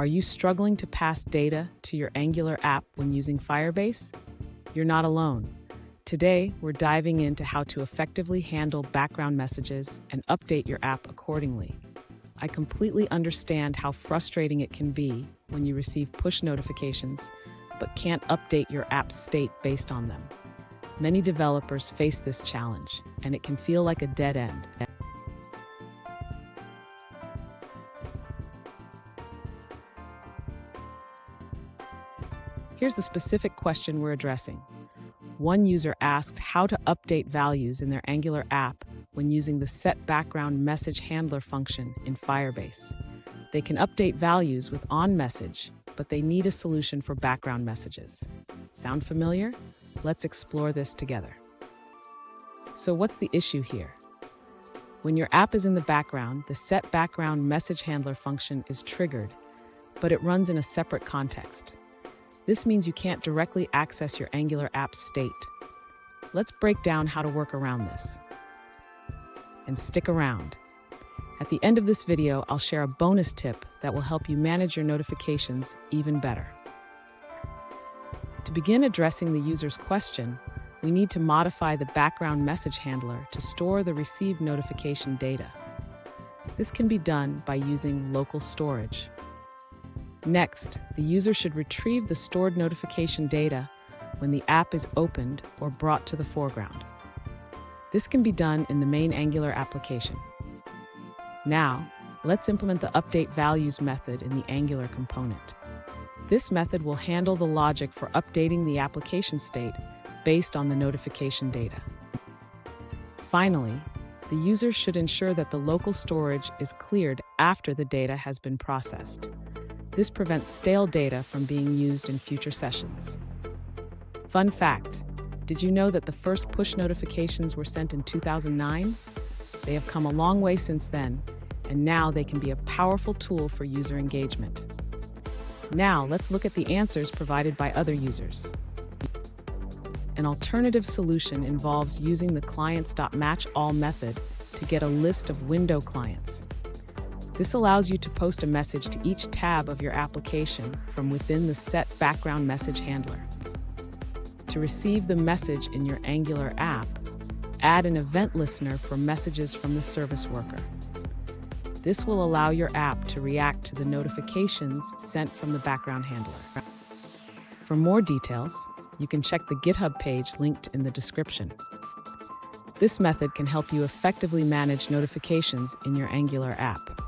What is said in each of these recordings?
Are you struggling to pass data to your Angular app when using Firebase? You're not alone. Today, we're diving into how to effectively handle background messages and update your app accordingly. I completely understand how frustrating it can be when you receive push notifications but can't update your app's state based on them. Many developers face this challenge, and it can feel like a dead end. Here's the specific question we're addressing. One user asked how to update values in their Angular app when using the setBackgroundMessageHandler function in Firebase. They can update values with onMessage, but they need a solution for background messages. Sound familiar? Let's explore this together. So what's the issue here? When your app is in the background, the setBackgroundMessageHandler function is triggered, but it runs in a separate context. This means you can't directly access your Angular app's state. Let's break down how to work around this. And stick around. At the end of this video, I'll share a bonus tip that will help you manage your notifications even better. To begin addressing the user's question, we need to modify the background message handler to store the received notification data. This can be done by using local storage. Next, the user should retrieve the stored notification data when the app is opened or brought to the foreground. This can be done in the main Angular application. Now, let's implement the update values method in the Angular component. This method will handle the logic for updating the application state based on the notification data. Finally, the user should ensure that the local storage is cleared after the data has been processed. This prevents stale data from being used in future sessions. Fun fact, did you know that the first push notifications were sent in 2009? They have come a long way since then, and now they can be a powerful tool for user engagement. Now, let's look at the answers provided by other users. An alternative solution involves using the clients.matchAll method to get a list of window clients. This allows you to post a message to each tab of your application from within the setBackgroundMessageHandler. To receive the message in your Angular app, add an event listener for messages from the service worker. This will allow your app to react to the notifications sent from the background handler. For more details, you can check the GitHub page linked in the description. This method can help you effectively manage notifications in your Angular app.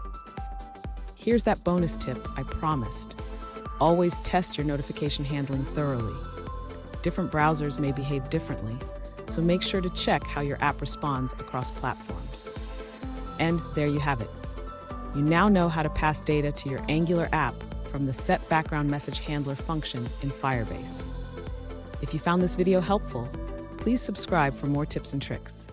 Here's that bonus tip I promised. Always test your notification handling thoroughly. Different browsers may behave differently, so make sure to check how your app responds across platforms. And there you have it. You now know how to pass data to your Angular app from the setBackgroundMessageHandler function in Firebase. If you found this video helpful, please subscribe for more tips and tricks.